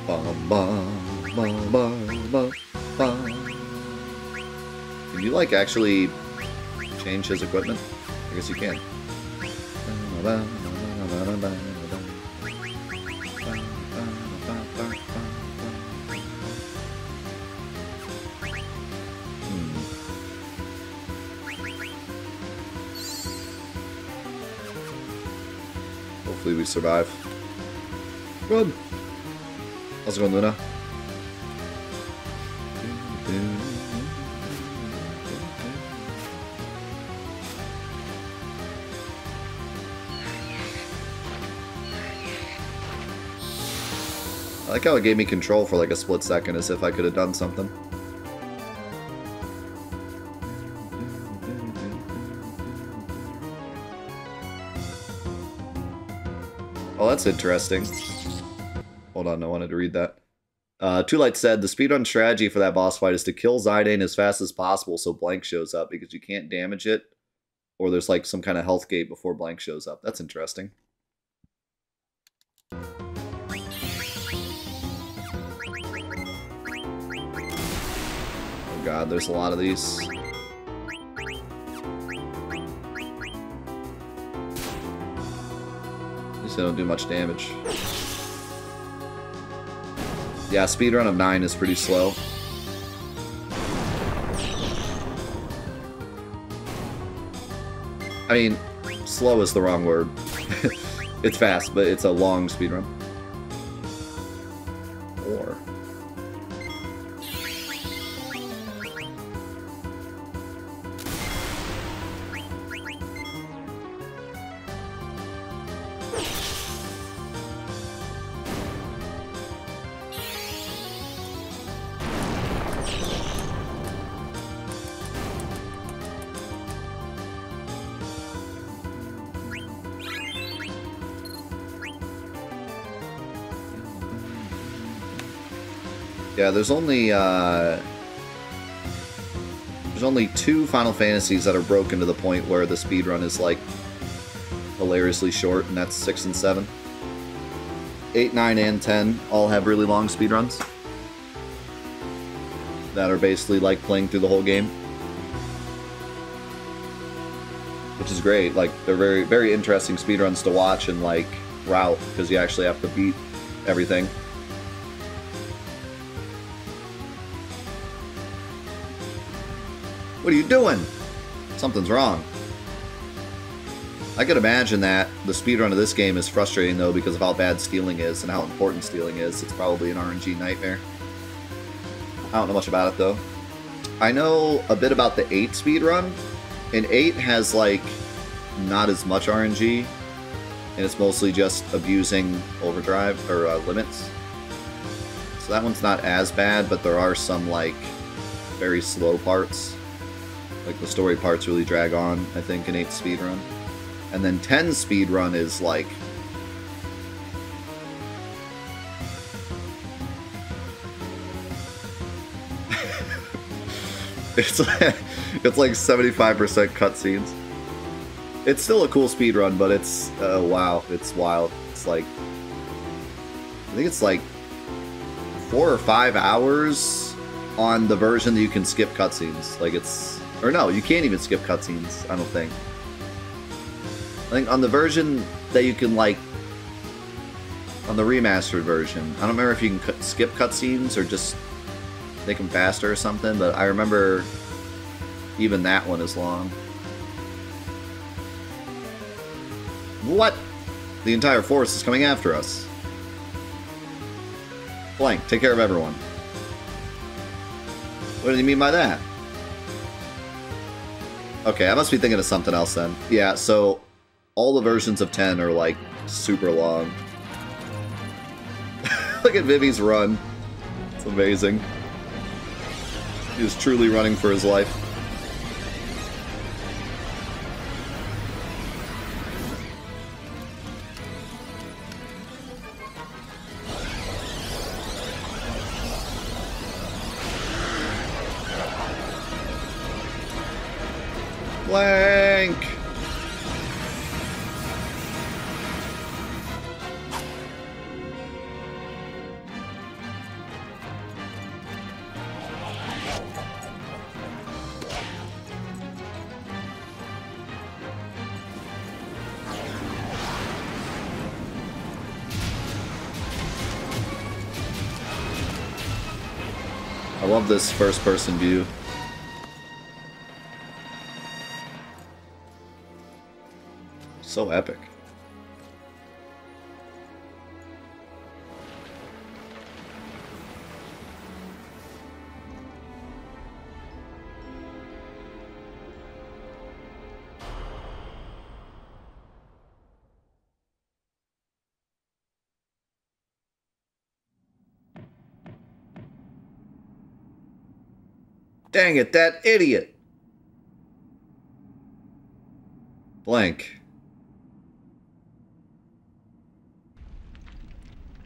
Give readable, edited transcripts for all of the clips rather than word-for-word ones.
Bum, bum, bum, bum, bum, bum. Can you, like, actually change his equipment? I guess you can. Hopefully we survive. Good. How's it going, Luna? I like how it gave me control for like a split second, as if I could have done something. Oh, that's interesting. Hold on, I wanted to read that. Too Light said, the speedrun strategy for that boss fight is to kill Zidane as fast as possible so Blank shows up, because you can't damage it, or there's like some kind of health gate before Blank shows up. That's interesting. Oh god, there's a lot of these. At least they don't do much damage. Yeah, speedrun of 9 is pretty slow. I mean, slow is the wrong word. It's fast, but it's a long speedrun. Or... yeah, there's only 2 Final Fantasies that are broken to the point where the speedrun is like hilariously short, and that's 6 and 7. 8, 9, and 10 all have really long speedruns that are basically like playing through the whole game, which is great. Like, they're very, very interesting speedruns to watch and like route, because you actually have to beat everything. What are you doing? Something's wrong. I could imagine that the speedrun of this game is frustrating, though, because of how bad stealing is and how important stealing is. It's probably an RNG nightmare. I don't know much about it, though. I know a bit about the 8 speedrun, and 8 has, like, not as much RNG, and it's mostly just abusing overdrive, or limits. So that one's not as bad, but there are some, like, very slow parts. Like, the story parts really drag on, I think, in 8 speedrun. And then 10 speedrun is, like... it's like 75% cutscenes. It's still a cool speedrun, but it's... wow, it's wild. It's like... I think it's like 4 or 5 hours on the version that you can skip cutscenes. Like, it's... Or no, you can't even skip cutscenes, I don't think. I think on the version that you can, like... On the remastered version, I don't remember if you can skip cutscenes or just make them faster or something, but I remember even that one is long. What? The entire force is coming after us. Blank, take care of everyone. What do you mean by that? Okay, I must be thinking of something else then. Yeah, so all the versions of 10 are, like, super long. Look at Vivi's run. It's amazing. He is truly running for his life. Blank! I love this first-person view. So epic. Dang it, that idiot! Blank.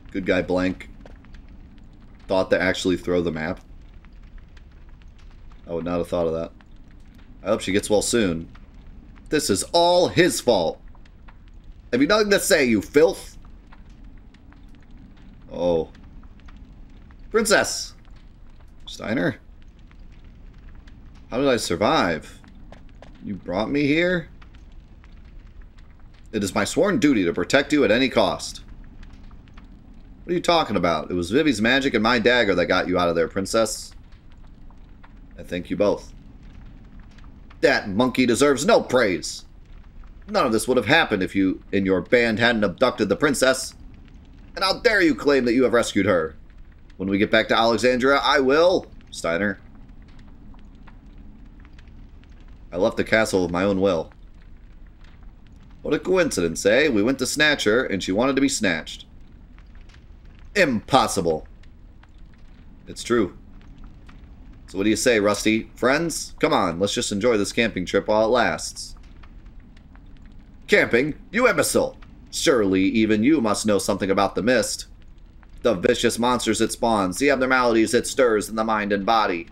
Good guy Blank thought to actually throw the map. I would not have thought of that. I hope she gets well soon. This is all his fault. Have you nothing to say, you filth? Oh. Princess! Steiner? How did I survive? You brought me here? It is my sworn duty to protect you at any cost. What are you talking about? It was Vivi's magic and my dagger that got you out of there, princess. I thank you both. That monkey deserves no praise. None of this would have happened if you and your band hadn't abducted the princess. And how dare you claim that you have rescued her? When we get back to Alexandria, I will, Steiner. I left the castle of my own will. What a coincidence, eh? We went to snatch her, and she wanted to be snatched. Impossible. It's true. So what do you say, Rusty? Friends? Come on, let's just enjoy this camping trip while it lasts. Camping? You imbecile! Surely even you must know something about the mist. The vicious monsters it spawns, the abnormalities it stirs in the mind and body.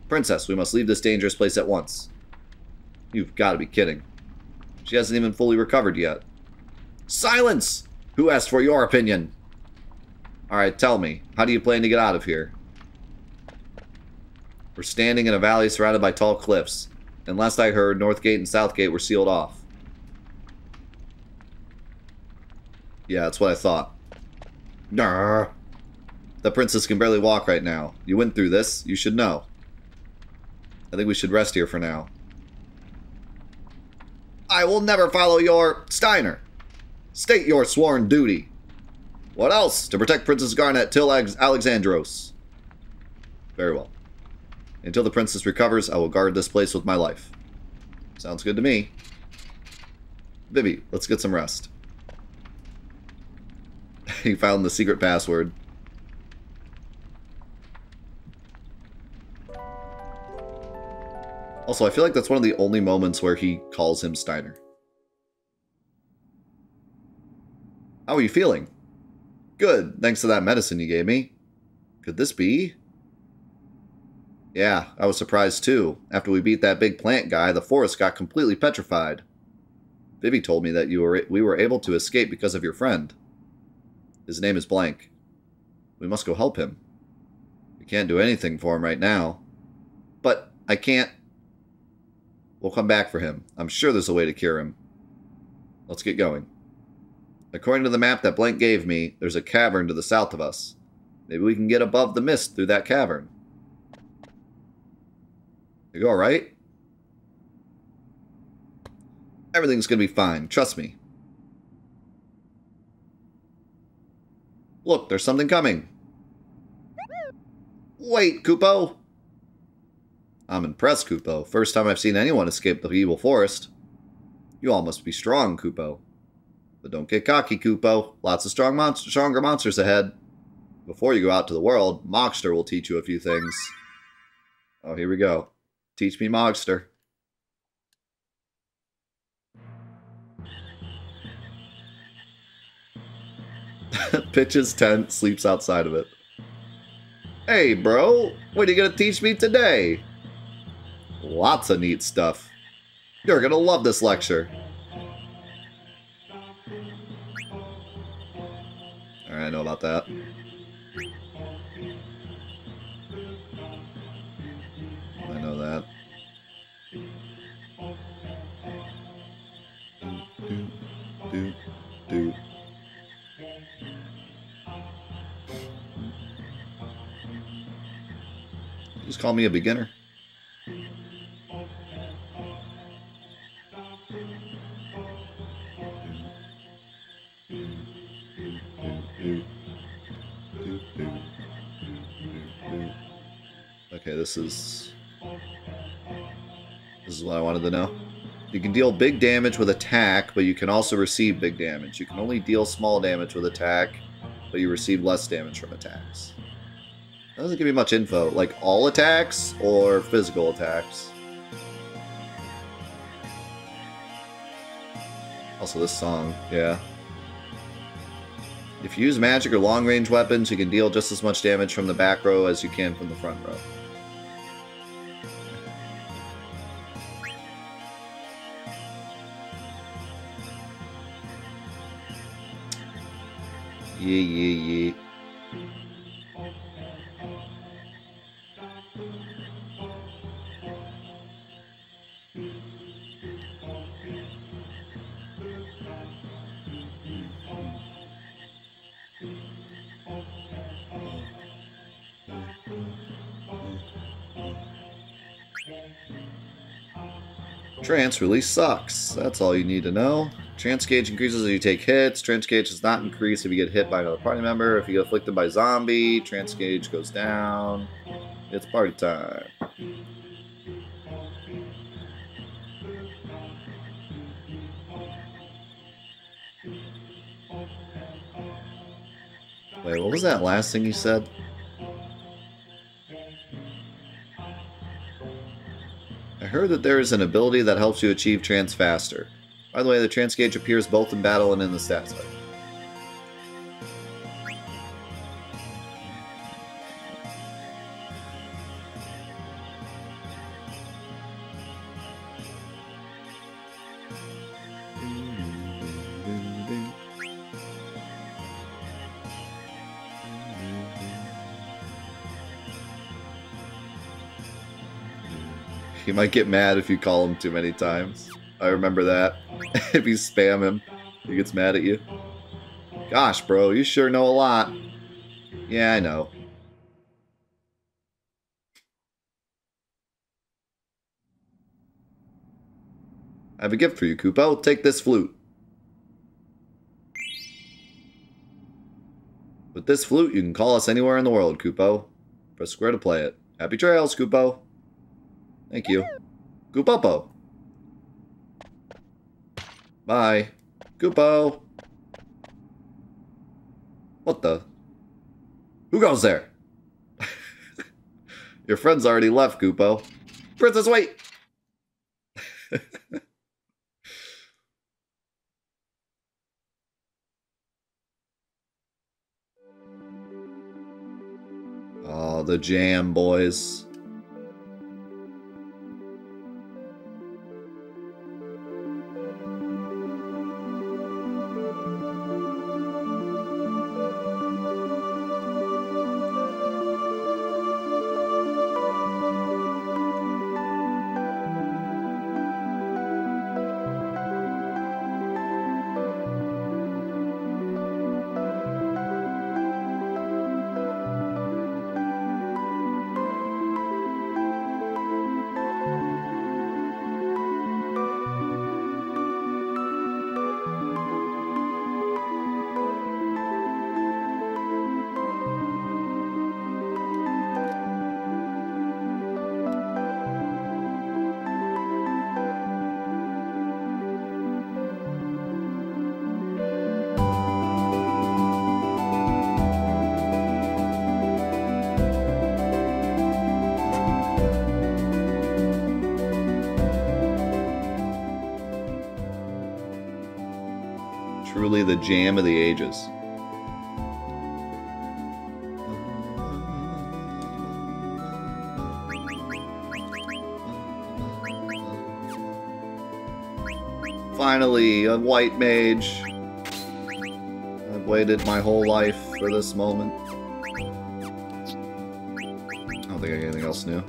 Princess, we must leave this dangerous place at once. You've got to be kidding. She hasn't even fully recovered yet. Silence! Who asked for your opinion? Alright, tell me. How do you plan to get out of here? We're standing in a valley surrounded by tall cliffs. And last I heard, North Gate and South Gate were sealed off. Yeah, that's what I thought. Grr. The princess can barely walk right now. You went through this. You should know. I think we should rest here for now. I will never follow your... Steiner. State your sworn duty. What else? To protect Princess Garnet till Alexandros. Very well. Until the princess recovers, I will guard this place with my life. Sounds good to me. Vivi, let's get some rest. He found the secret password. Also, I feel like that's one of the only moments where he calls him Steiner. How are you feeling? Good, thanks to that medicine you gave me. Could this be? Yeah, I was surprised too. After we beat that big plant guy, the forest got completely petrified. Vivi told me that we were able to escape because of your friend. His name is Blank. We must go help him. We can't do anything for him right now. But I can't... We'll come back for him. I'm sure there's a way to cure him. Let's get going. According to the map that Blank gave me, there's a cavern to the south of us. Maybe we can get above the mist through that cavern. You alright? Everything's gonna be fine. Trust me. Look, there's something coming. Wait, Kupo! I'm impressed, Kupo. First time I've seen anyone escape the evil forest. You all must be strong, Kupo. But don't get cocky, Kupo. Lots of stronger monsters ahead. Before you go out to the world, Mogster will teach you a few things. Oh, here we go. Teach me Mogster. Pitches tent, sleeps outside of it. Hey, bro. What are you going to teach me today? Lots of neat stuff. You're going to love this lecture. Alright, I know about that. I know that. Do. Just call me a beginner. Okay, this is what I wanted to know. You can deal big damage with attack, but you can also receive big damage. You can only deal small damage with attack, but you receive less damage from attacks. That doesn't give me much info. Like all attacks or physical attacks? Also this song, yeah. If you use magic or long-range weapons, you can deal just as much damage from the back row as you can from the front row. Yeah. Trance really sucks. That's all you need to know. Trance gauge increases as you take hits. Trance gauge does not increase if you get hit by another party member. If you get afflicted by zombie, trance gauge goes down. It's party time. Wait, what was that last thing you said? I heard that there is an ability that helps you achieve trance faster. By the way, the trance gauge appears both in battle and in the stats card. He might get mad if you call him too many times. I remember that. If you spam him, he gets mad at you. Gosh, bro, you sure know a lot. Yeah, I know. I have a gift for you, Kupo. Take this flute. With this flute, you can call us anywhere in the world, Kupo. Press square to play it. Happy trails, Kupo. Thank you. Kupopo. Bye. Kupo. What the? Who goes there? Your friend's already left, Kupo. Princess, wait! Oh, the jam, boys. Truly the jam of the ages. Finally, a white mage. I've waited my whole life for this moment. I don't think I got anything else new.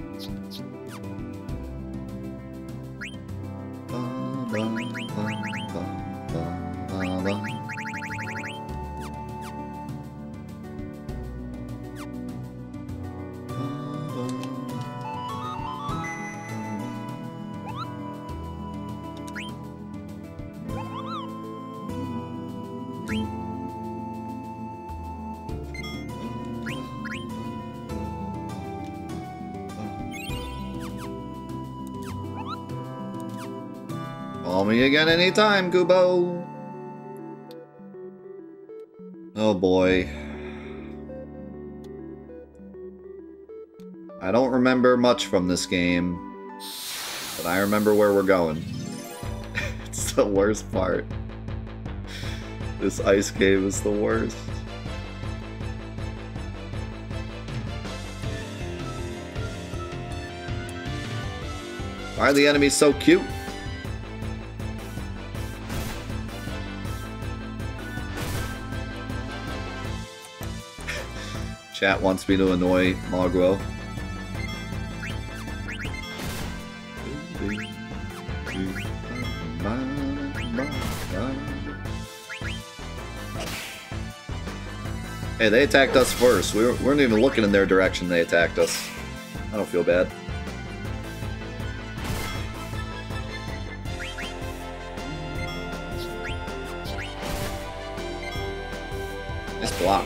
Call me again anytime, Kubo. Oh boy. I don't remember much from this game, but I remember where we're going. It's the worst part. This ice cave is the worst. Why are the enemies so cute? Chat wants me to annoy Mogro. Hey, they attacked us first. We weren't even looking in their direction. They attacked us. I don't feel bad. Nice block.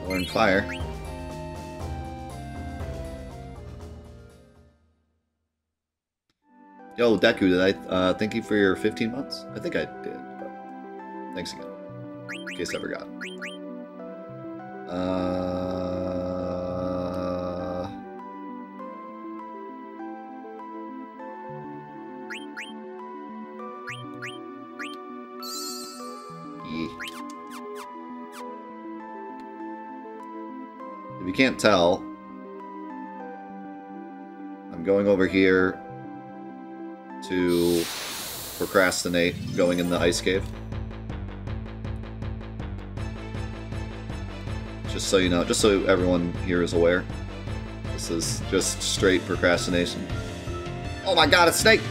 Learn fire. Yo, Deku, did I thank you for your 15 months? I think I did, but thanks again. In case I forgot. If you can't tell, I'm going over here to procrastinate going in the ice cave. Just so you know, just so everyone here is aware. This is just straight procrastination. Oh my god, a snake!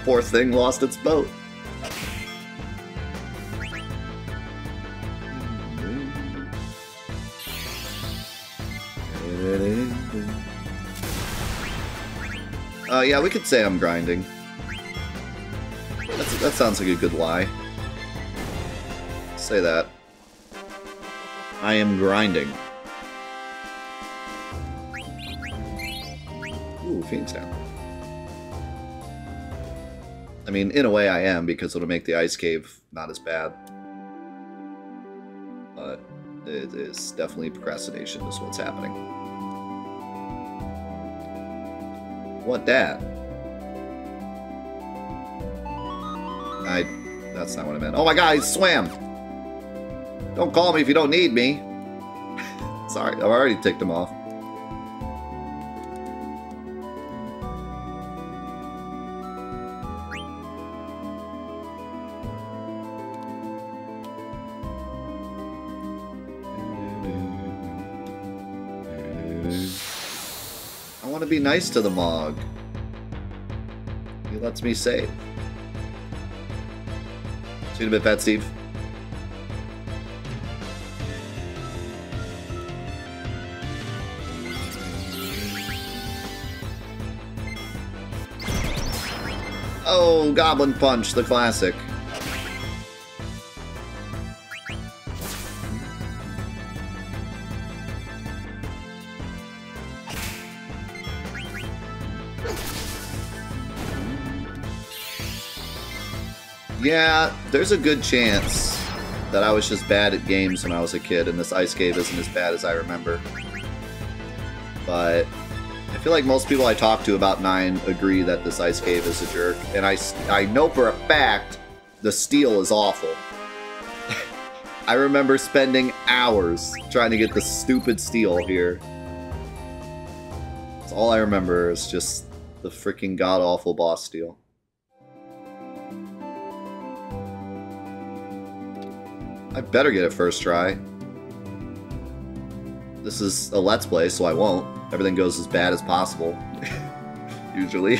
Poor thing lost its boat. Yeah, we could say I'm grinding. That sounds like a good lie. Say that. I am grinding. Ooh, Phoenix down. I mean, in a way I am, because it'll make the ice cave not as bad. But it is definitely procrastination is what's happening. What that? That's not what I meant. Oh my god, he swam! Don't call me if you don't need me. Sorry, I've already ticked him off. I want to be nice to the Mog. He lets me save. See you in a bit, Fat Steve. Oh, Goblin Punch, the classic. Yeah, there's a good chance that I was just bad at games when I was a kid, and this ice cave isn't as bad as I remember. But I feel like most people I talk to about 9 agree that this ice cave is a jerk, and I know for a fact the steel is awful. I remember spending hours trying to get the stupid steel here. That's all I remember is just the freaking god-awful boss steel. I better get it first try. This is a Let's Play, so I won't. Everything goes as bad as possible. Usually.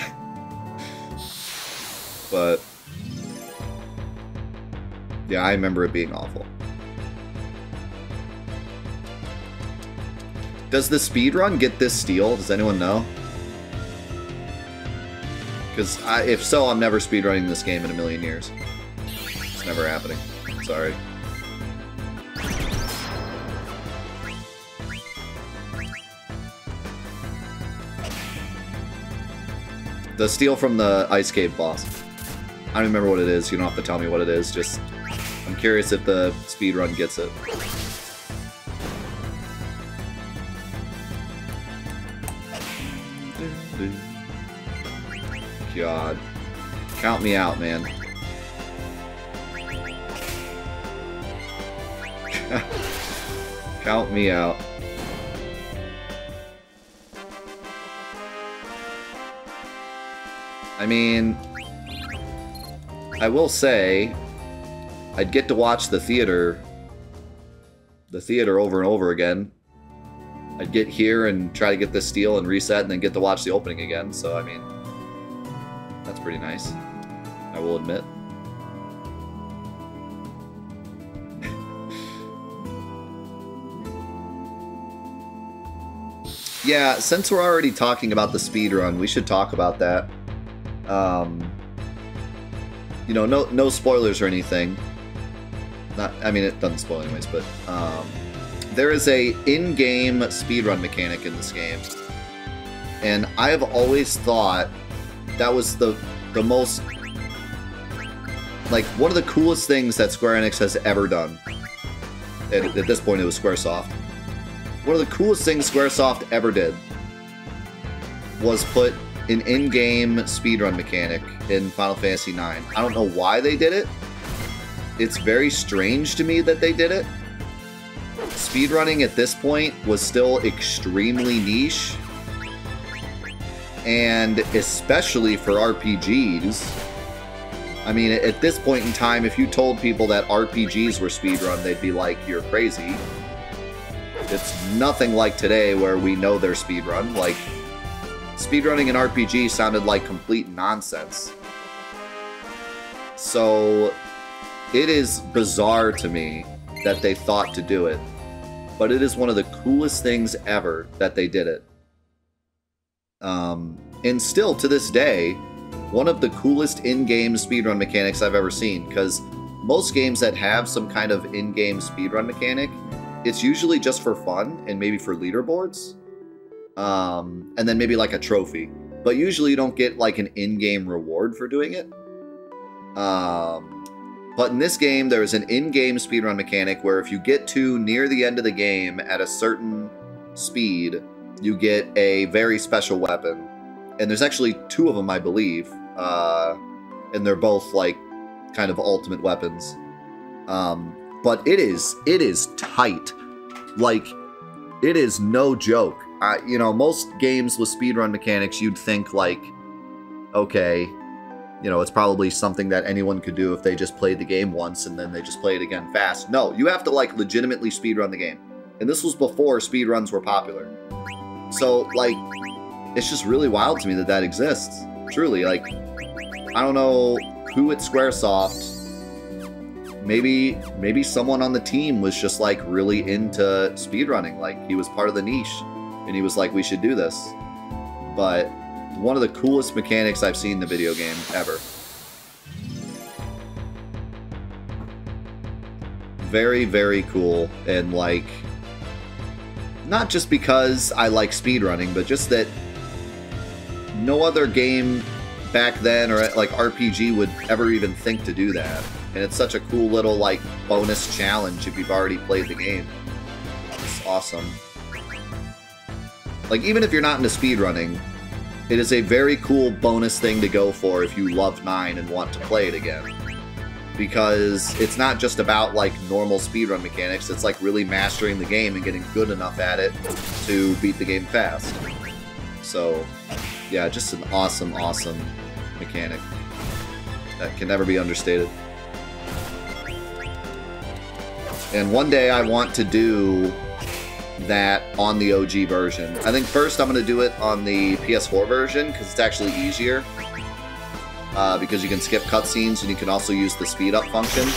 But... yeah, I remember it being awful. Does the speedrun get this steal? Does anyone know? Because if so, I'm never speedrunning this game in a million years. It's never happening. Sorry. The steal from the Ice Cave boss. I don't remember what it is. You don't have to tell me what it is. Just, I'm curious if the speedrun gets it. God. Count me out, man. Count me out. I mean, I will say, I'd get to watch the theater over and over again. I'd get here and try to get this steal and reset and then get to watch the opening again, so I mean, that's pretty nice, I will admit. Yeah, since we're already talking about the speedrun, we should talk about that. You know, no spoilers or anything. I mean, it doesn't spoil anyways, but there is a in-game speedrun mechanic in this game, and I have always thought that was the most, like, one of the coolest things that Square Enix has ever done. At this point, it was Squaresoft. One of the coolest things Squaresoft ever did was put an in-game speedrun mechanic in Final Fantasy IX. I don't know why they did it. It's very strange to me that they did it. Speedrunning at this point was still extremely niche. And especially for RPGs. I mean, at this point in time, if you told people that RPGs were speedrun, they'd be like, you're crazy. It's nothing like today where we know they're speedrun. Like, speedrunning an RPG sounded like complete nonsense. So, it is bizarre to me that they thought to do it. But it is one of the coolest things ever that they did it. And still, to this day, one of the coolest in-game speedrun mechanics I've ever seen. Because most games that have some kind of in-game speedrun mechanic, it's usually just for fun and maybe for leaderboards. And then maybe like a trophy. But usually you don't get like an in-game reward for doing it. But in this game, there is an in-game speedrun mechanic where if you get to near the end of the game at a certain speed, you get a very special weapon. And there's actually 2 of them, I believe. And they're both like kind of ultimate weapons. But it is tight. Like, it is no joke. You know, most games with speedrun mechanics, you'd think like, okay, you know, it's probably something that anyone could do if they just played the game once and then they just play it again fast. No, you have to like legitimately speedrun the game. And this was before speedruns were popular. So, like, it's just really wild to me that that exists. Truly, like, I don't know who at Squaresoft, maybe someone on the team was just like really into speedrunning. Like, he was part of the niche and he was like, we should do this. But one of the coolest mechanics I've seen in the video game ever. Very, very cool. And like, not just because I like speedrunning, but just that no other game back then or like RPG would ever even think to do that. And it's such a cool little like bonus challenge if you've already played the game. It's awesome. Like, even if you're not into speedrunning, it is a very cool bonus thing to go for if you loved 9 and want to play it again. Because it's not just about like normal speedrun mechanics, it's like really mastering the game and getting good enough at it to beat the game fast. So, yeah, just an awesome, awesome mechanic that can never be understated. And one day I want to do that on the OG version. I think first I'm going to do it on the PS4 version because it's actually easier. Because you can skip cutscenes and you can also use the speed up function.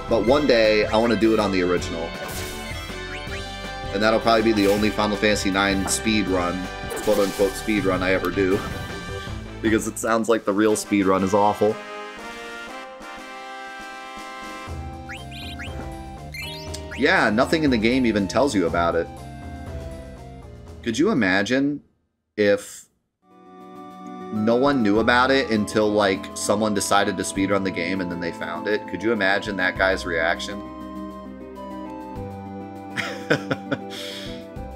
But one day I want to do it on the original. And that'll probably be the only Final Fantasy IX speed run, quote unquote speed run I ever do. Because it sounds like the real speed run is awful. Yeah, nothing in the game even tells you about it. Could you imagine if no one knew about it until, like, someone decided to speedrun the game and then they found it? Could you imagine that guy's reaction?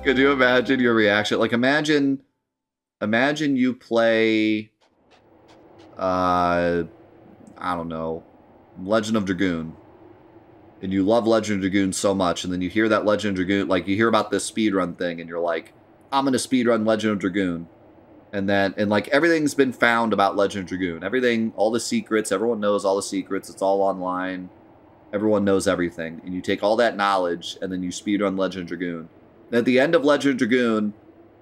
Could you imagine your reaction? Like, imagine you play, I don't know, Legend of Dragoon. And you love Legend of Dragoon so much, and then you hear that Legend of Dragoon, like, you hear about this speedrun thing, and you're like, I'm gonna speedrun Legend of Dragoon. And then, like, everything's been found about Legend of Dragoon. Everything, all the secrets, everyone knows all the secrets, it's all online. Everyone knows everything. And you take all that knowledge, and then you speedrun Legend of Dragoon. And at the end of Legend of Dragoon,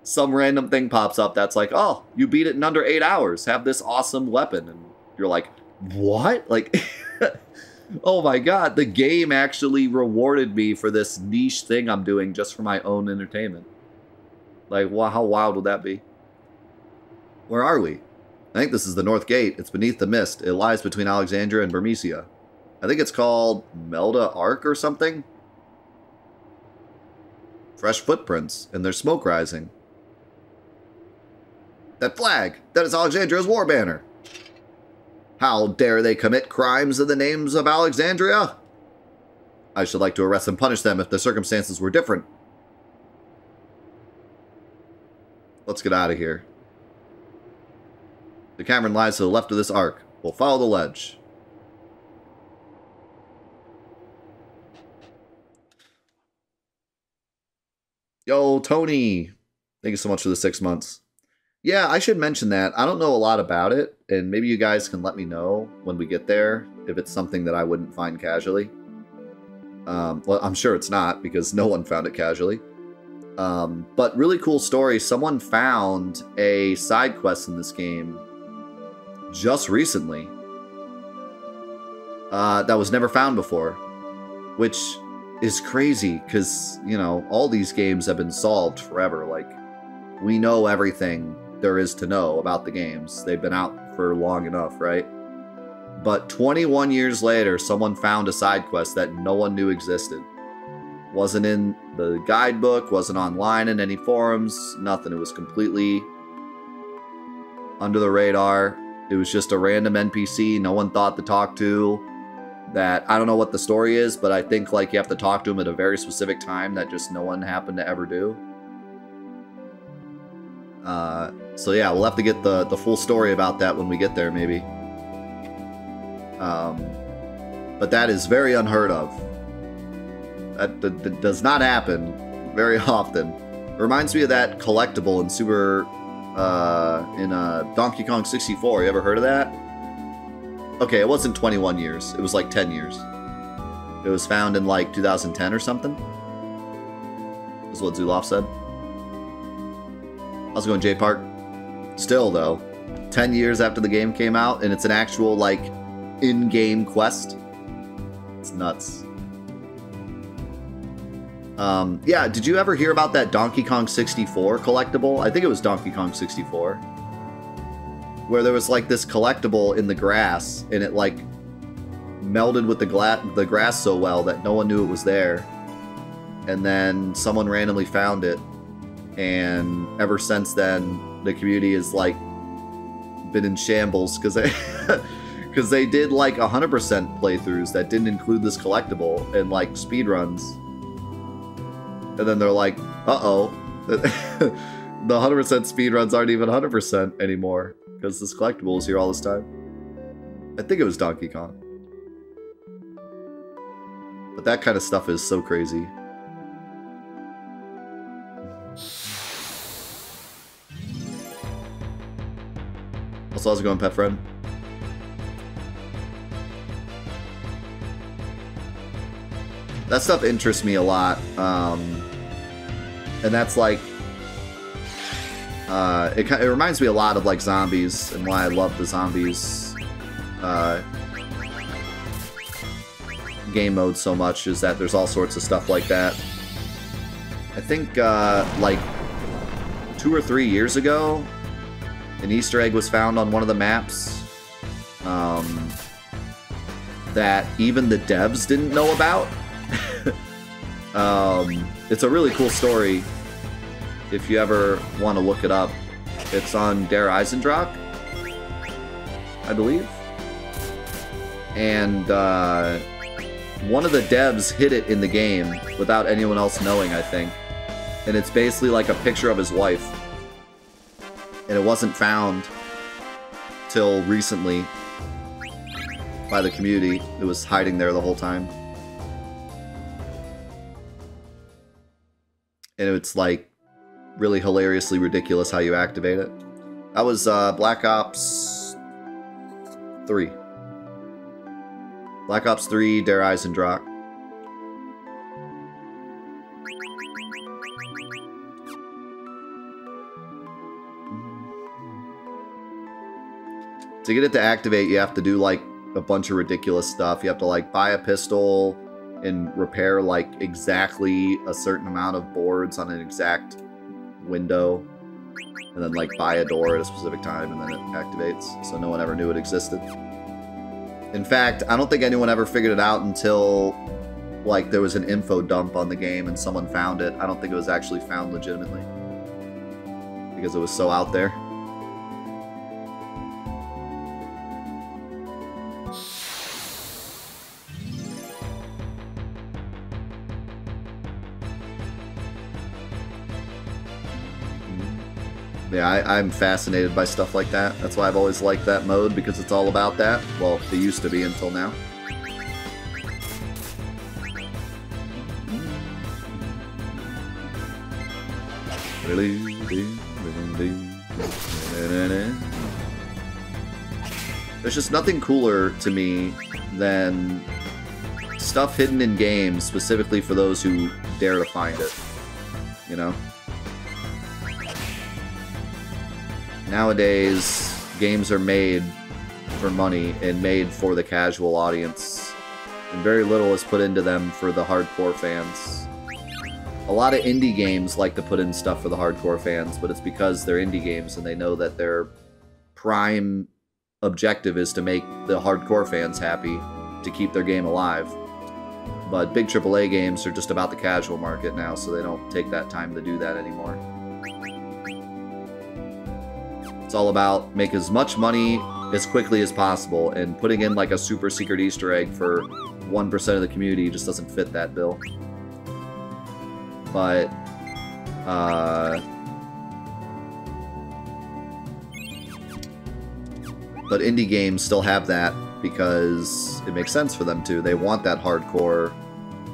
some random thing pops up that's like, oh, you beat it in under 8 hours, have this awesome weapon. And you're like, what? Like... Oh my god, the game actually rewarded me for this niche thing I'm doing just for my own entertainment. Like, wow, how wild would that be? Where are we? I think this is the North Gate. It's beneath the mist. It lies between Alexandria and Bermesia. I think it's called Melda Arc or something. Fresh footprints, and there's smoke rising. That flag! That is Alexandria's war banner! How dare they commit crimes in the names of Alexandria? I should like to arrest and punish them if the circumstances were different. Let's get out of here. The cavern lies to the left of this arc. We'll follow the ledge. Yo, Tony! Thank you so much for the 6 months. Yeah, I should mention that. I don't know a lot about it, and maybe you guys can let me know when we get there if it's something that I wouldn't find casually. Well, I'm sure it's not, because no one found it casually. But really cool story. Someone found a side quest in this game just recently that was never found before, which is crazy, because, you know, all these games have been solved forever. Like, we know everything there is to know about the games. They've been out for long enough, right? But 21 years later, someone found a side quest that no one knew existed. Wasn't in the guidebook, wasn't online in any forums, nothing. It was completely under the radar. It was just a random NPC no one thought to talk to. That, I don't know what the story is, but I think, like, you have to talk to him at a very specific time that just no one happened to ever do. So yeah, we'll have to get the full story about that when we get there, maybe. But that is very unheard of. That does not happen very often. It reminds me of that collectible in Donkey Kong 64. You ever heard of that? Okay, it wasn't 21 years. It was like 10 years. It was found in like 2010 or something. Is what Zuloff said. How's it going, J Park? Still, though, 10 years after the game came out, and it's an actual, like, in-game quest. It's nuts. Yeah, did you ever hear about that Donkey Kong 64 collectible? I think it was Donkey Kong 64. Where there was, like, this collectible in the grass, and it, like, melded with the grass so well that no one knew it was there. And then someone randomly found it. And ever since then, the community has, like, been in shambles because they did, like, 100% playthroughs that didn't include this collectible and, like, speedruns. And then they're like, uh-oh. The 100% speedruns aren't even 100% anymore because this collectible is here all this time. I think it was Donkey Kong. But that kind of stuff is so crazy. Also, how's it going, pet friend? That stuff interests me a lot. And that's like... it reminds me a lot of like zombies, and why I love the zombies game mode so much is that there's all sorts of stuff like that. I think like 2 or 3 years ago, an Easter egg was found on one of the maps that even the devs didn't know about. It's a really cool story. If you ever want to look it up, it's on Der Eisendrache, I believe. And one of the devs hid it in the game without anyone else knowing, I think. And it's basically like a picture of his wife. And it wasn't found till recently by the community. It was hiding there the whole time. And it's like really hilariously ridiculous how you activate it. That was Black Ops 3. Black Ops 3, Der Eisendrache. To get it to activate, you have to do like a bunch of ridiculous stuff. You have to like buy a pistol and repair like exactly a certain amount of boards on an exact window, and then like buy a door at a specific time, and then it activates, so no one ever knew it existed. In fact, I don't think anyone ever figured it out until like there was an info dump on the game and someone found it. I don't think it was actually found legitimately because it was so out there. Yeah, I'm fascinated by stuff like that. That's why I've always liked that mode, because it's all about that. Well, it used to be until now. There's just nothing cooler to me than stuff hidden in games specifically for those who dare to find it, you know? Nowadays, games are made for money and made for the casual audience, and very little is put into them for the hardcore fans. A lot of indie games like to put in stuff for the hardcore fans, but it's because they're indie games and they know that their prime objective is to make the hardcore fans happy to keep their game alive. But big AAA games are just about the casual market now, so they don't take that time to do that anymore. It's all about make as much money as quickly as possible, and putting in like a super secret Easter egg for 1% of the community just doesn't fit that bill. But indie games still have that because it makes sense for them to. They want that hardcore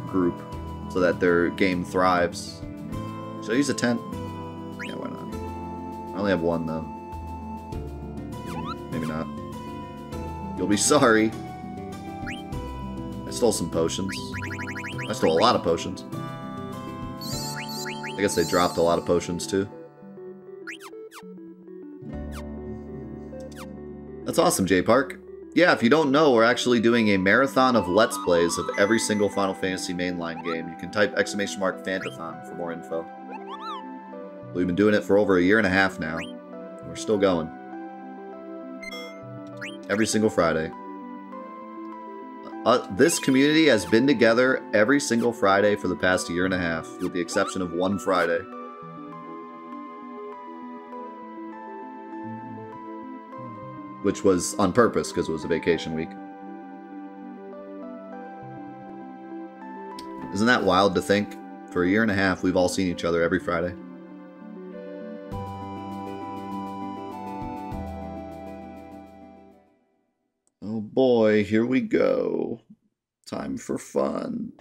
group so that their game thrives. Should I use a tent? Yeah, why not? I only have one though. Maybe not. You'll be sorry. I stole some potions. I stole a lot of potions. I guess they dropped a lot of potions too. That's awesome, J Park. Yeah, if you don't know, we're actually doing a marathon of Let's Plays of every single Final Fantasy mainline game. You can type !Fantathon for more info. We've been doing it for over 1.5 years now. We're still going. Every single Friday. This community has been together every single Friday for the past 1.5 years, with the exception of one Friday. Which was on purpose, because it was a vacation week. Isn't that wild to think? For 1.5 years, we've all seen each other every Friday. Oh boy, here we go. Time for fun.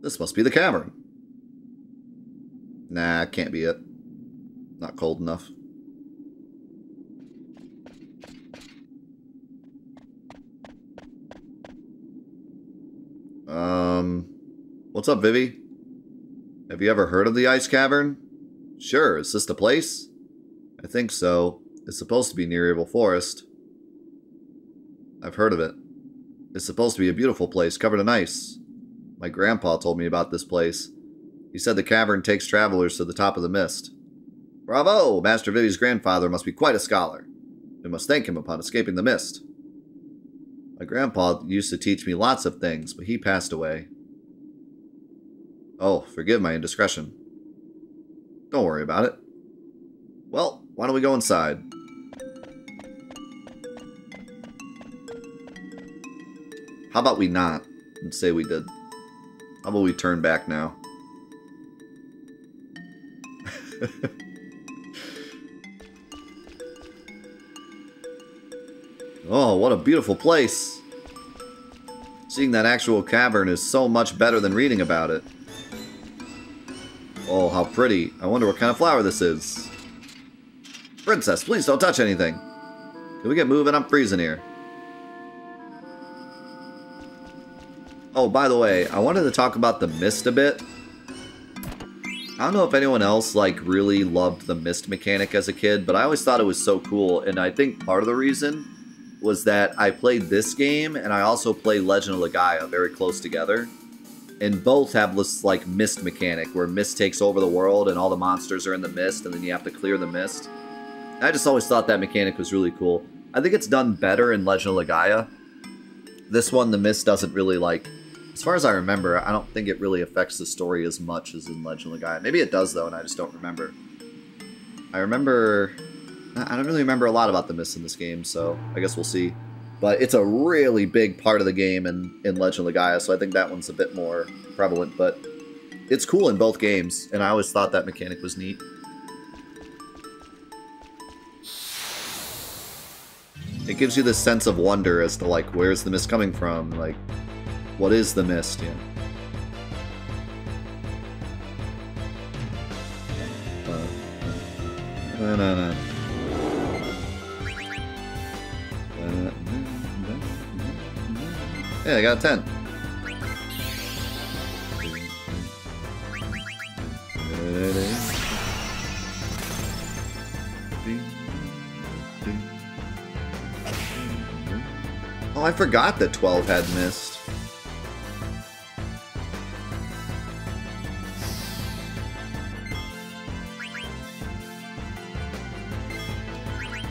This must be the cavern. Nah, can't be it. Not cold enough. What's up, Vivi? Have you ever heard of the Ice Cavern? Sure, is this the place? I think so. It's supposed to be near Evil Forest. I've heard of it. It's supposed to be a beautiful place, covered in ice. My grandpa told me about this place. He said the cavern takes travelers to the top of the mist. Bravo! Master Vivi's grandfather must be quite a scholar. We must thank him upon escaping the mist. My grandpa used to teach me lots of things, but he passed away. Oh, forgive my indiscretion. Don't worry about it. Well, why don't we go inside? How about we not and say we did? How about we turn back now? Oh, what a beautiful place. Seeing that actual cavern is so much better than reading about it. Oh, how pretty. I wonder what kind of flower this is. Princess, please don't touch anything. Can we get moving? I'm freezing here. Oh, by the way, I wanted to talk about the mist a bit. I don't know if anyone else, like, really loved the mist mechanic as a kid, but I always thought it was so cool, and I think part of the reason was that I played this game, and I also played Legend of Legaia very close together. And both have this, like, mist mechanic, where mist takes over the world, and all the monsters are in the mist, and then you have to clear the mist. I just always thought that mechanic was really cool. I think it's done better in Legend of Legaia. This one, the mist doesn't really, like... As far as I remember, I don't think it really affects the story as much as in Legend of Legaia. Maybe it does, though, and I just don't remember. I don't really remember a lot about the mist in this game, so I guess we'll see. But it's a really big part of the game in Legend of Legaia, so I think that one's a bit more prevalent. But it's cool in both games, and I always thought that mechanic was neat. It gives you this sense of wonder as to, like, where's the mist coming from? Like, what is the mist? Yeah. Yeah, I got a 10. Oh, I forgot that 12 had mist.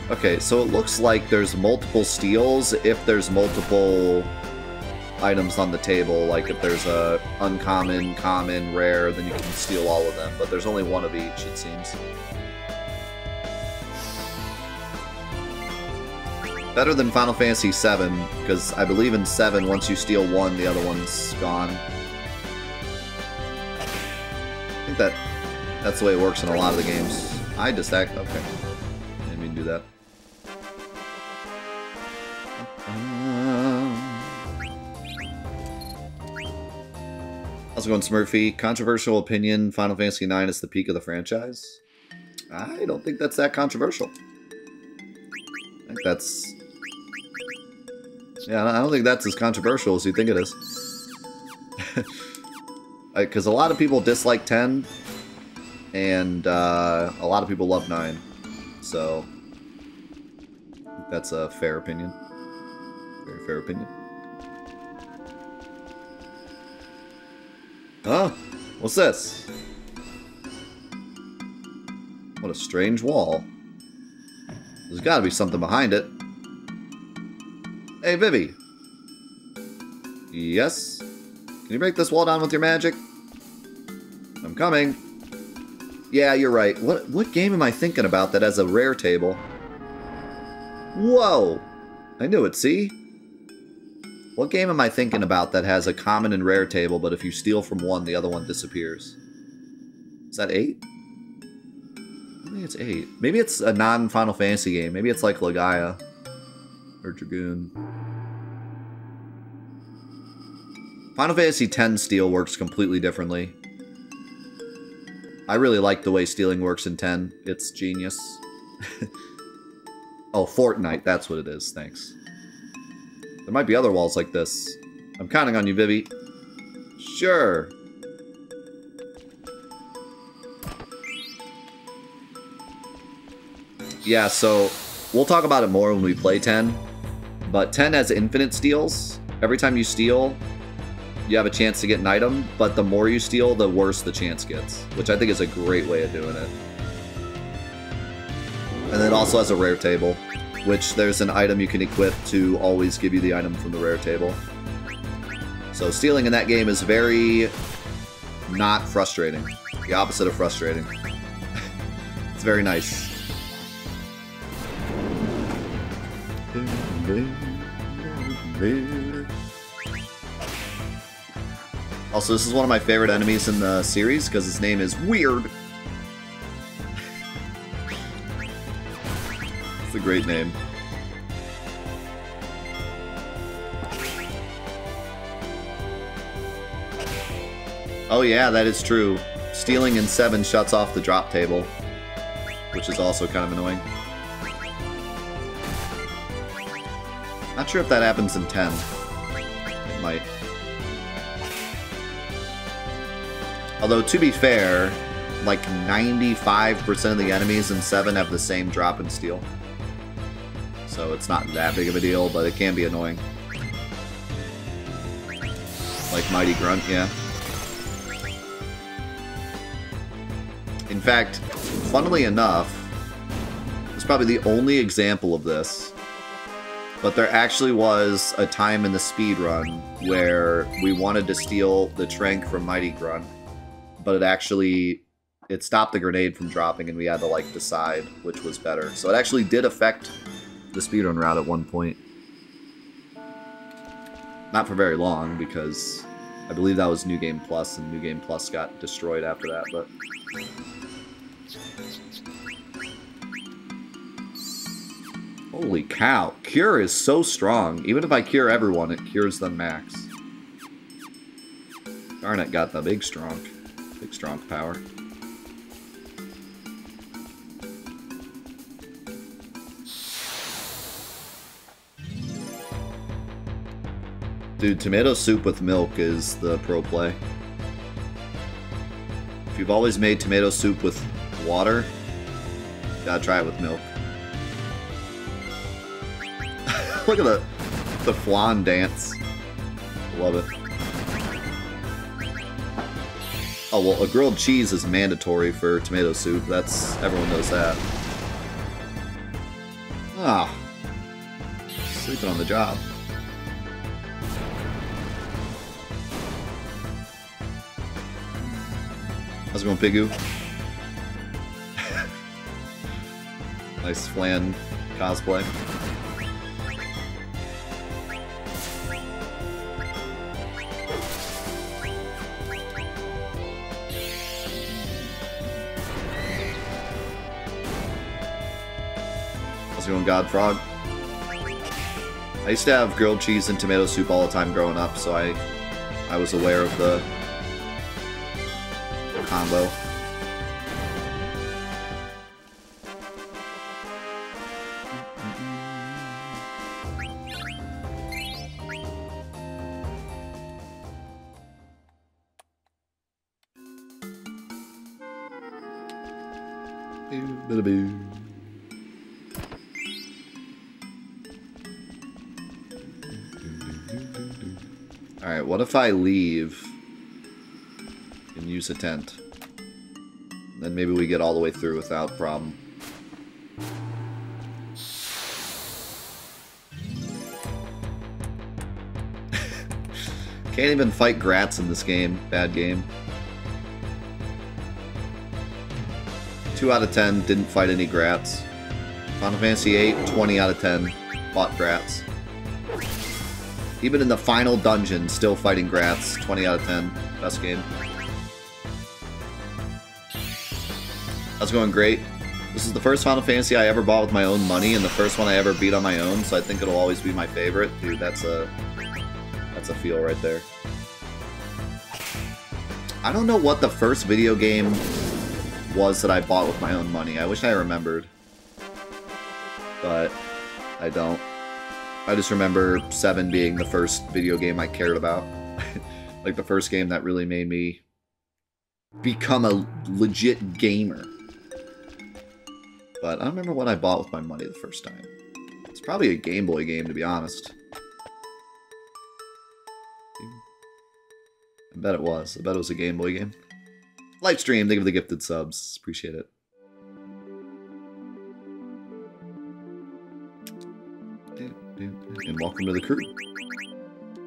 Okay, so it looks like there's multiple steals if there's multiple items on the table. Like if there's a uncommon, common, rare, then you can steal all of them. But there's only one of each, it seems. Better than Final Fantasy VII, because I believe in 7, once you steal one, the other one's gone. I think that's the way it works in a lot of the games. I just act... Okay. Didn't mean to do that. How's it going, Smurfy? Controversial opinion, Final Fantasy IX is the peak of the franchise? I don't think that's that controversial. I think that's... Yeah, I don't think that's as controversial as you think it is. Because a lot of people dislike 10, and a lot of people love 9. So, that's a fair opinion. Very fair opinion. Huh? What's this? What a strange wall. There's gotta be something behind it. Hey, Vivi. Yes? Can you break this wall down with your magic? I'm coming. Yeah, you're right. What game am I thinking about that has a rare table? Whoa! I knew it, see? What game am I thinking about that has a common and rare table, but if you steal from one, the other one disappears? Is that 8? I think it's 8. Maybe it's a non-Final Fantasy game. Maybe it's like Legaia. Or Dragoon. Final Fantasy X steal works completely differently. I really like the way stealing works in 10. It's genius. Oh, Fortnite. That's what it is. Thanks. There might be other walls like this. I'm counting on you, Vivi. Sure. Yeah, so we'll talk about it more when we play 10. But 10 has infinite steals. Every time you steal, you have a chance to get an item, but the more you steal, the worse the chance gets, which I think is a great way of doing it. And it also has a rare table, which there's an item you can equip to always give you the item from the rare table. So stealing in that game is very not frustrating. The opposite of frustrating. It's very nice. Also, this is one of my favorite enemies in the series because his name is Weird. It's a great name. Oh yeah, that is true. Stealing in 7 shuts off the drop table, which is also kind of annoying. Not sure if that happens in 10. It might. Although, to be fair, like 95% of the enemies in 7 have the same drop and steal. So it's not that big of a deal, but it can be annoying. Like Mighty Grunt, yeah. In fact, funnily enough, it's probably the only example of this, but there actually was a time in the speedrun where we wanted to steal the Trank from Mighty Grunt, but it stopped the grenade from dropping and we had to, like, decide which was better. So it actually did affect the speedrun route at one point. Not for very long, because I believe that was New Game Plus, and New Game Plus got destroyed after that, but... Holy cow, Cure is so strong. Even if I cure everyone, it cures them max. Garnet got the big strong power. Dude, tomato soup with milk is the pro play. If you've always made tomato soup with water, you gotta try it with milk. Look at the flan dance. Love it. Oh, well, a grilled cheese is mandatory for tomato soup. Everyone knows that. Ah. Sleeping on the job. How's it going, Pigu? Nice flan cosplay. How's it going, Godfrog? I used to have grilled cheese and tomato soup all the time growing up, so I was aware of the combo. Alright, what if I leave and use a tent? Then maybe we get all the way through without problem. Can't even fight Grats in this game. Bad game. 2 out of 10 didn't fight any Grats. Final Fantasy VIII, 20 out of 10 fought Grats. Even in the final dungeon, still fighting Grats, 20 out of 10. Best game. That's going great. This is the first Final Fantasy I ever bought with my own money, and the first one I ever beat on my own, so I think it'll always be my favorite. Dude, that's a feel right there. I don't know what the first video game was that I bought with my own money. I wish I remembered. But I don't. I just remember 7 being the first video game I cared about. Like the first game that really made me become a legit gamer. But I don't remember what I bought with my money the first time. It's probably a Game Boy game, to be honest. I bet it was. I bet it was a Game Boy game. Livestream, thank you for the gifted subs. Appreciate it. And welcome to the crew.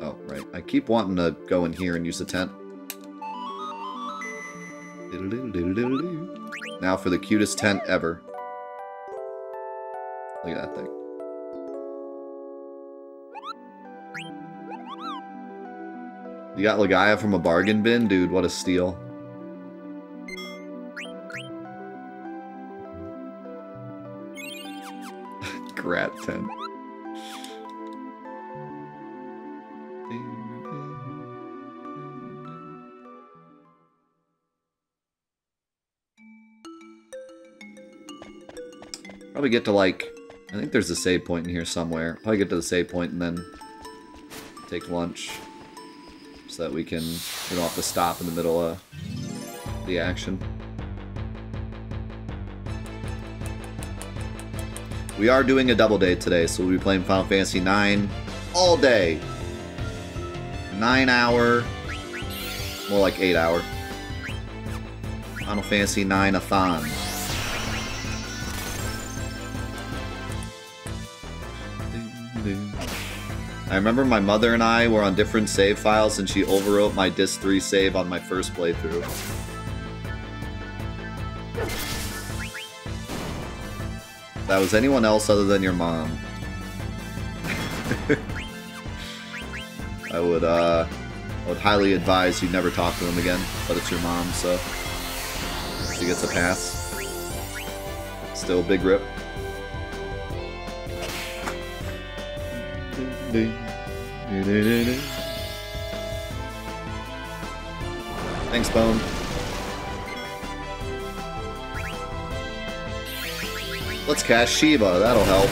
Oh, right. I keep wanting to go in here and use the tent. Now for the cutest tent ever. Look at that thing. You got Lagaya from a bargain bin? Dude, what a steal. Grat tent. Probably get to, like, I think there's a save point in here somewhere. Probably get to the save point and then take lunch so that we don't have to stop in the middle of the action. We are doing a double day today, so we'll be playing Final Fantasy IX all day. 9-hour, more like 8-hour. Final Fantasy IX-a-thon. I remember my mother and I were on different save files and she overwrote my disc 3 save on my first playthrough. If that was anyone else other than your mom, I would highly advise you never talk to them again, but it's your mom, so she gets a pass. Still big rip. Thanks, Bone. Let's cast Shiva, that'll help.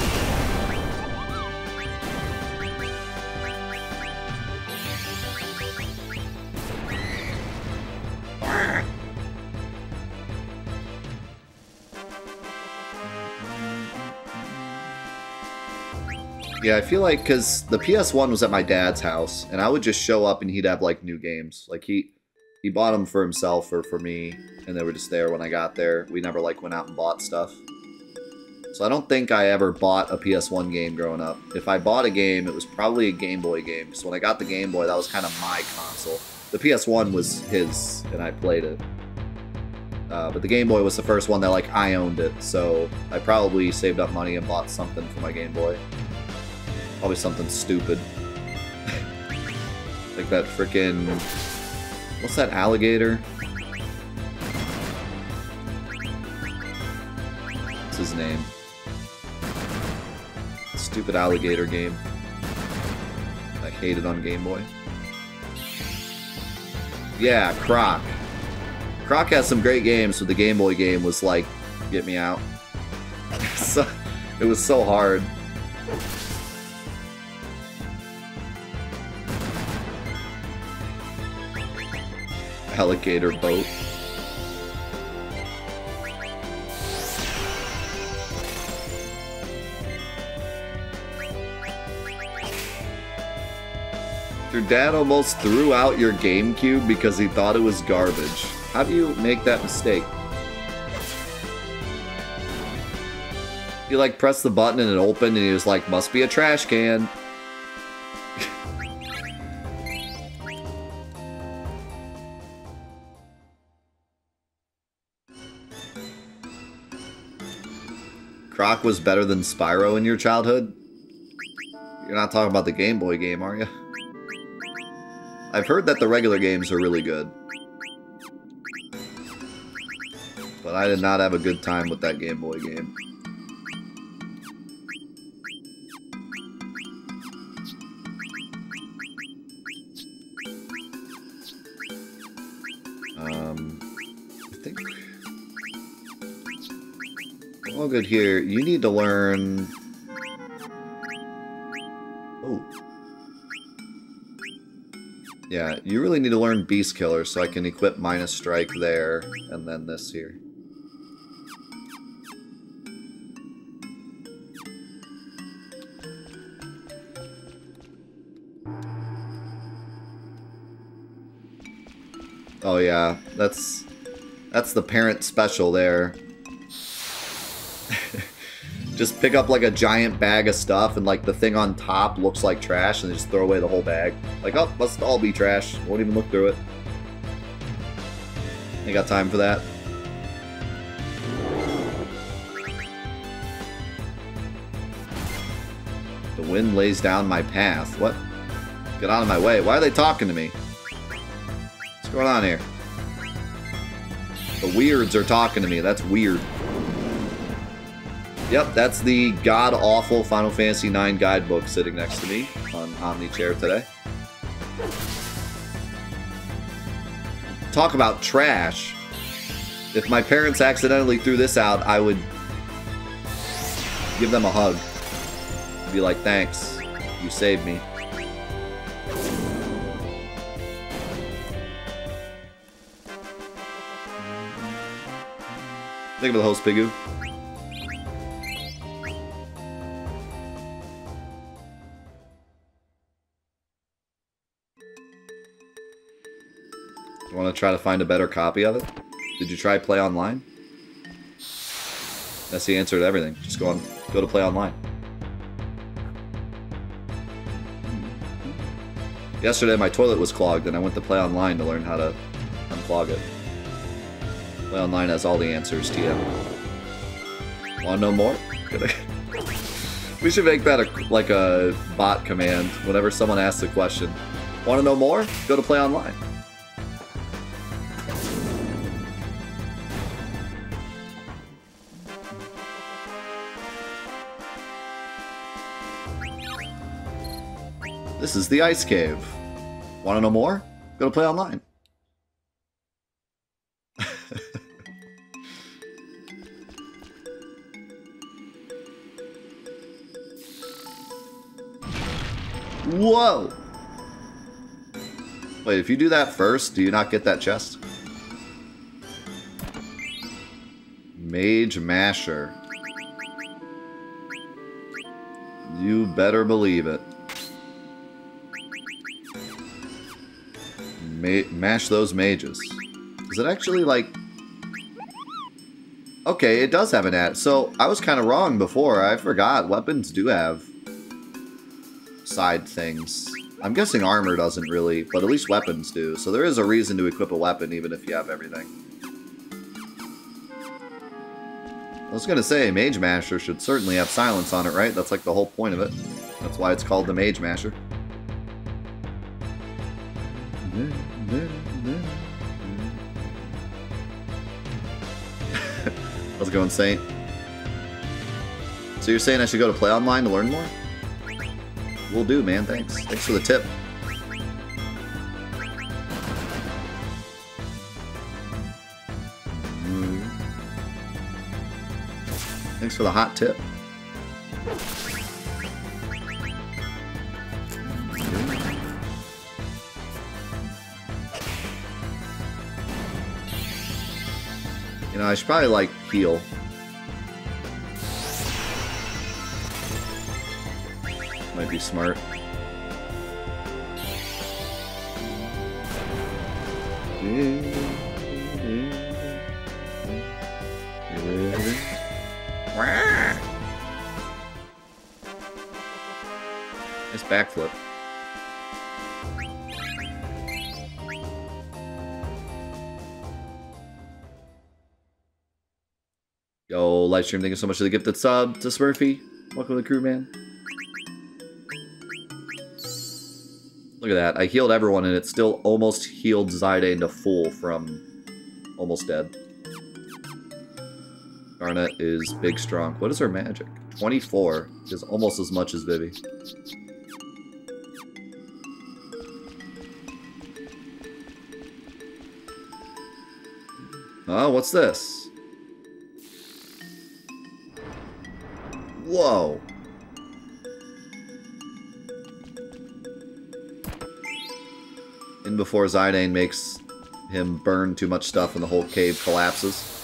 Yeah, I feel like, because the PS1 was at my dad's house, and I would just show up and he'd have, like, new games. Like, he bought them for himself or for me, and they were just there when I got there. We never, like, went out and bought stuff. So I don't think I ever bought a PS1 game growing up. If I bought a game, it was probably a Game Boy game. So when I got the Game Boy, that was kind of my console. The PS1 was his, and I played it. But the Game Boy was the first one that, like, I owned it. So I probably saved up money and bought something for my Game Boy. Probably something stupid. Like that frickin'... What's that alligator? What's his name? Stupid alligator game. I hated on Game Boy. Yeah, Croc. Croc has some great games, but the Game Boy game was like, get me out. So, it was so hard. Alligator boat. Your dad almost threw out your GameCube because he thought it was garbage. How do you make that mistake? You like press the button and it opened and he was like, must be a trash can. Croc was better than Spyro in your childhood? You're not talking about the Game Boy game, are you? I've heard that the regular games are really good. But I did not have a good time with that Game Boy game. I think... all good here. You need to learn... Oh. Yeah, you really need to learn Beast Killer so I can equip minus strike there, and then this here. Oh yeah, that's the parent special there. Just pick up like a giant bag of stuff and like the thing on top looks like trash and just throw away the whole bag. Like, oh, must all be trash. Won't even look through it. Ain't got time for that. The wind lays down my path. What? Get out of my way. Why are they talking to me? What's going on here? The weirds are talking to me. That's weird. Yep, that's the god-awful Final Fantasy IX guidebook sitting next to me on Omni Chair today. Talk about trash. If my parents accidentally threw this out, I would give them a hug. Be like, thanks, you saved me. Think of the host, Pigu. You want to try to find a better copy of it? Did you try play online? That's the answer to everything. Just go to play online. Yesterday my toilet was clogged and I went to play online to learn how to unclog it. Play online has all the answers, TM. Wanna know more? We should make that like a bot command whenever someone asks a question. Wanna know more? Go to play online. This is the Ice Cave. Want to know more? Go to play online. Whoa! Wait, if you do that first, do you not get that chest? Mage Masher. You better believe it. Mash those mages. Is it actually like... Okay, it does have an ad. So, I was kind of wrong before. I forgot. Weapons do have side things. I'm guessing armor doesn't really, but at least weapons do. So there is a reason to equip a weapon even if you have everything. I was going to say, Mage Masher should certainly have silence on it, right? That's like the whole point of it. That's why it's called the Mage Masher. How's it going, Saint? So you're saying I should go to play online to learn more? Will do, man. Thanks. Thanks for the tip. Thanks for the hot tip. You know, I should probably, like, heal. Might be smart. Nice backflip. Yo, Livestream, thank you so much for the gifted sub to Smurfy. Welcome to the crew, man. Look at that. I healed everyone, and it still almost healed Zidane to full from almost dead. Garnet is big strong. What is her magic? 24 is almost as much as Vivi. Oh, what's this? Whoa. Even before Zidane makes him burn too much stuff and the whole cave collapses.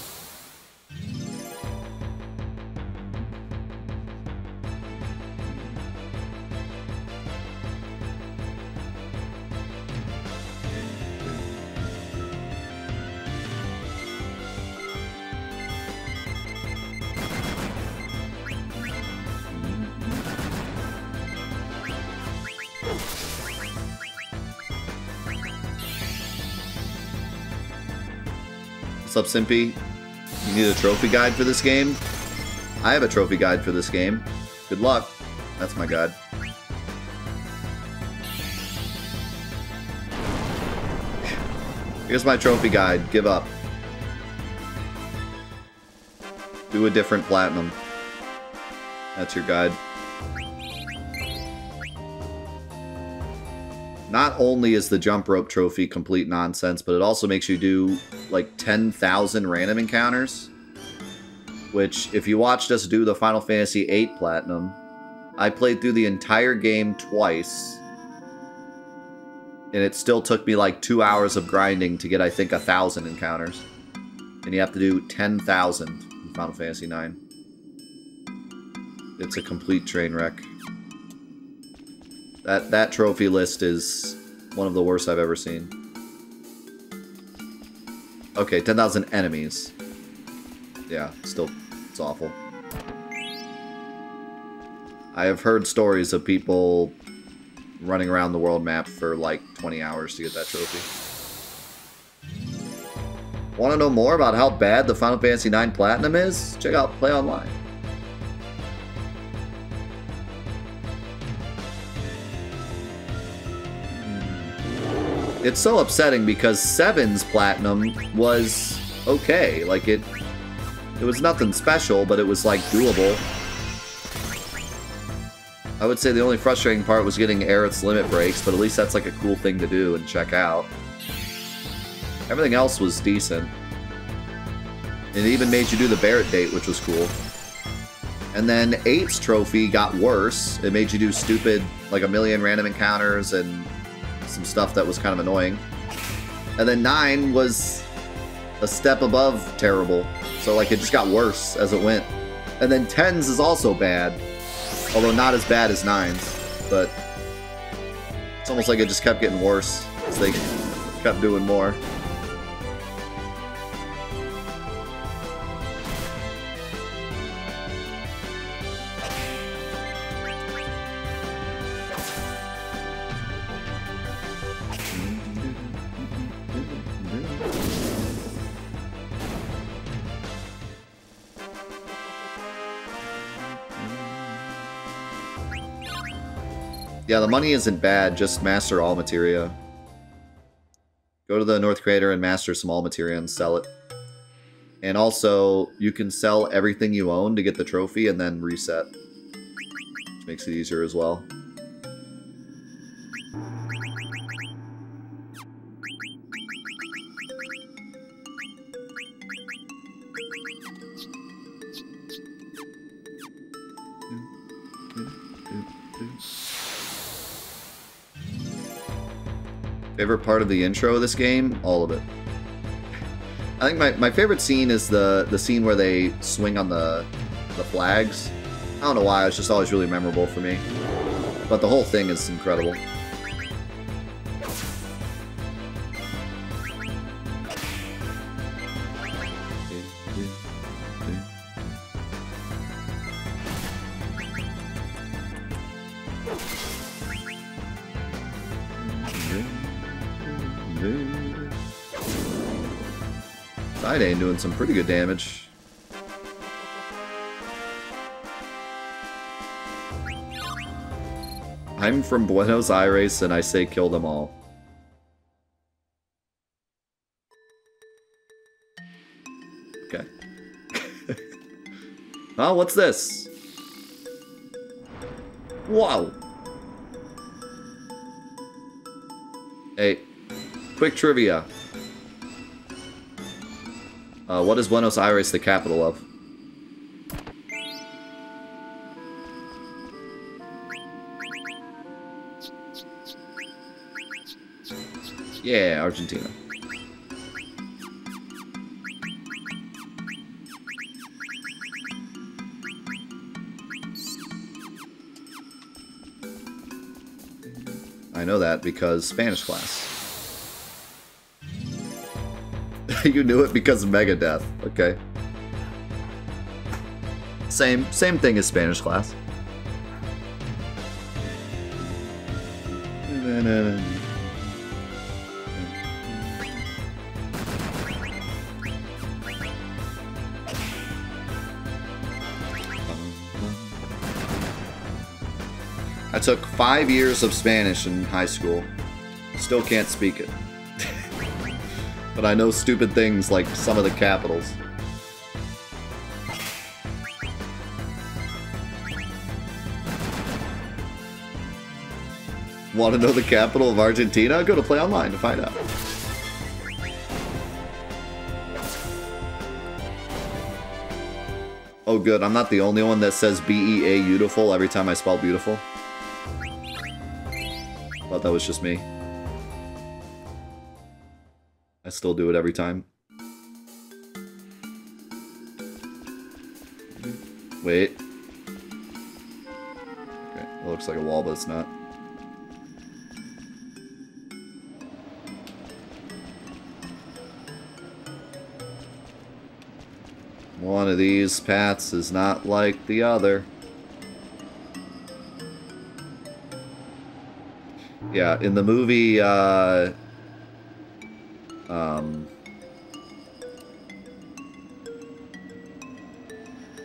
What's up, Simpy? You need a trophy guide for this game? I have a trophy guide for this game. Good luck. That's my guide. Here's my trophy guide. Give up. Do a different platinum. That's your guide. Not only is the jump rope trophy complete nonsense, but it also makes you do like 10,000 random encounters. Which, if you watched us do the Final Fantasy VIII Platinum, I played through the entire game twice. And it still took me like 2 hours of grinding to get, I think, 1,000 encounters. And you have to do 10,000 in Final Fantasy IX. It's a complete train wreck. That trophy list is one of the worst I've ever seen. Okay, 10,000 enemies. Yeah, still, it's awful. I have heard stories of people running around the world map for like 20 hours to get that trophy. Want to know more about how bad the Final Fantasy IX Platinum is? Check out Play Online. It's so upsetting because 7's Platinum was okay. Like, it was nothing special, but it was, like, doable. I would say the only frustrating part was getting Aerith's limit breaks, but at least that's, like, a cool thing to do and check out. Everything else was decent. It even made you do the Barret date, which was cool. And then 8's trophy got worse. It made you do stupid, like, 1,000,000 random encounters and some stuff that was kind of annoying. And then 9 was a step above terrible. So, like, it just got worse as it went. And then 10's is also bad. Although not as bad as 9's. But it's almost like it just kept getting worse as they kept doing more. Yeah, the money isn't bad, just master all materia. Go to the North Crater and master some all materia and sell it. And also, you can sell everything you own to get the trophy and then reset. Which makes it easier as well. Favorite part of the intro of this game? All of it. I think my favorite scene is the scene where they swing on the flags. I don't know why, it's just always really memorable for me. But the whole thing is incredible. Zidane doing some pretty good damage. I'm from Buenos Aires and I say kill them all. Okay. Oh, what's this? Wow. Hey, quick trivia. What is Buenos Aires the capital of? Yeah, Argentina. I know that because Spanish class. You knew it because of Megadeth. Okay. Same thing as Spanish class. I took 5 years of Spanish in high school. Still can't speak it. But I know stupid things like some of the capitals. Want to know the capital of Argentina? Go to Play Online to find out. Oh good, I'm not the only one that says B-E-A beautiful every time I spell beautiful. Thought that was just me. I still do it every time. Wait. Okay, it looks like a wall, but it's not. One of these paths is not like the other. Yeah, in the movie,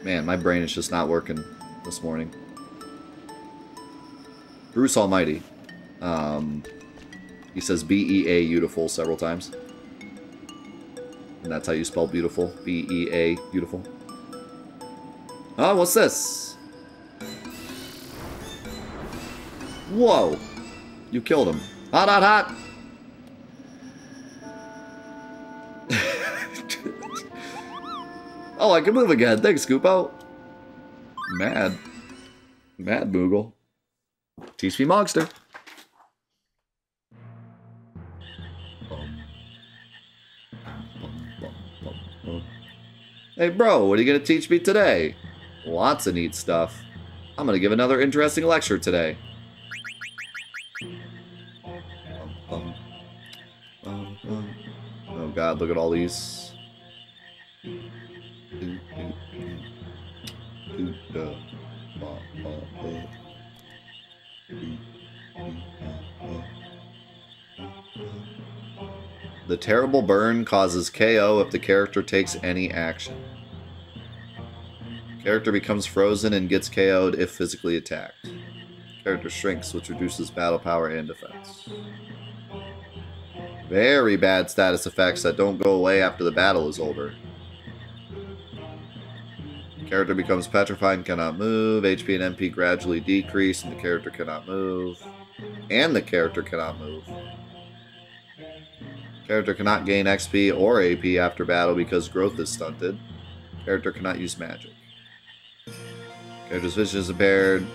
man, my brain is just not working this morning. Bruce Almighty. He says B-E-A beautiful several times. And that's how you spell beautiful. B-E-A beautiful. Oh, what's this? Whoa! You killed him. Hot, hot, hot! Oh, I can move again. Thanks, Scoopo. Mad. Mad Moogle. Teach me Mogster. Hey, bro, what are you going to teach me today? Lots of neat stuff. I'm going to give another interesting lecture today. Oh god, look at all these. The terrible burn causes KO if the character takes any action. Character becomes frozen and gets KO'd if physically attacked. Character shrinks, which reduces battle power and defense. Very bad status effects that don't go away after the battle is over. Character becomes petrified and cannot move. HP and MP gradually decrease and the character cannot move. And the character cannot move. Character cannot gain XP or AP after battle because growth is stunted. Character cannot use magic. Character's vision is impaired.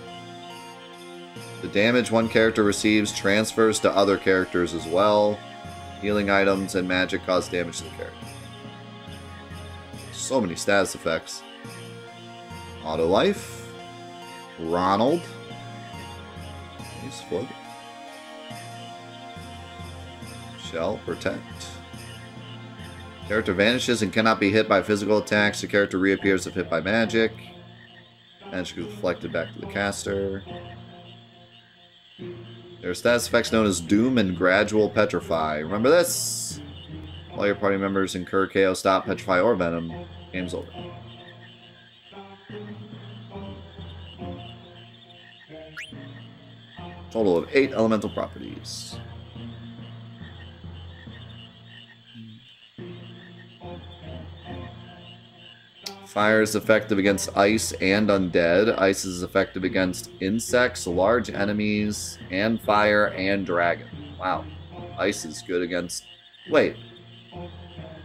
The damage one character receives transfers to other characters as well. Healing items and magic cause damage to the character. So many status effects. Auto life. Ronald. He's floating. Shell protect. Character vanishes and cannot be hit by physical attacks. The character reappears if hit by magic. Magic is reflected back to the caster. There are status effects known as Doom and Gradual Petrify. Remember this? All your party members incur KO, Stop, Petrify, or Venom. Game's over. Total of 8 elemental properties. Fire is effective against ice and undead. Ice is effective against insects, large enemies, and fire and dragon. Wow. Ice is good against... Wait.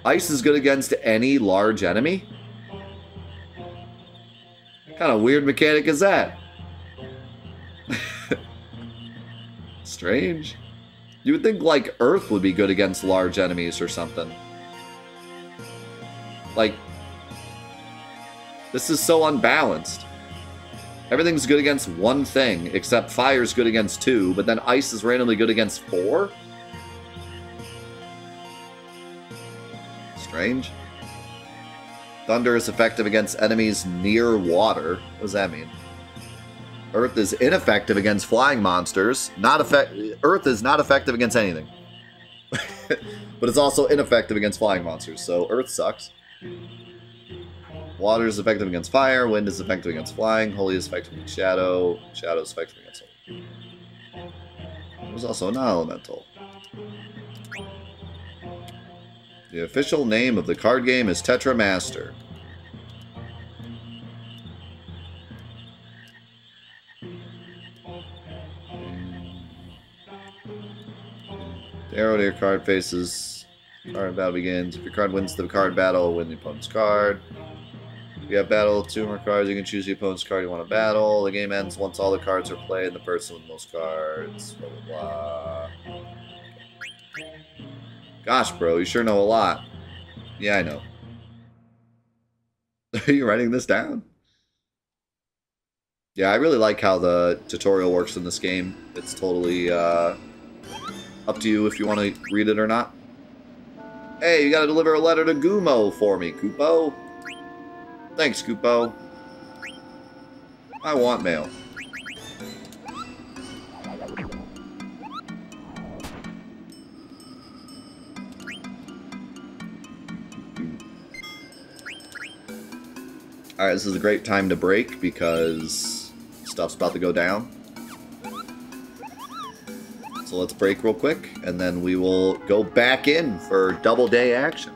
Ice is good against any large enemy? What kind of weird mechanic is that? Strange. You would think, like, Earth would be good against large enemies or something. Like, this is so unbalanced. Everything's good against one thing, except fire's good against 2, but then ice is randomly good against 4? Strange. Thunder is effective against enemies near water. What does that mean? Earth is ineffective against flying monsters. Earth is not effective against anything. But it's also ineffective against flying monsters, so Earth sucks. Water is effective against fire. Wind is effective against flying. Holy is effective against shadow. Shadow is effective against holy. There's also non-elemental. The official name of the card game is Tetra Master. The arrow to your card faces. Card battle begins. If your card wins the card battle, win the opponent's card. If you have battle 2 more cards, you can choose the opponent's card you want to battle. The game ends once all the cards are played and the person with the most cards. Blah, blah, blah. Gosh, bro, you sure know a lot. Yeah, I know. Are you writing this down? Yeah, I really like how the tutorial works in this game. It's totally up to you if you want to read it or not. Hey, you gotta deliver a letter to Gumo for me, Koopo. Thanks, Koopo. I want mail. Alright, this is a great time to break because stuff's about to go down. So let's break real quick, and then we will go back in for double day action.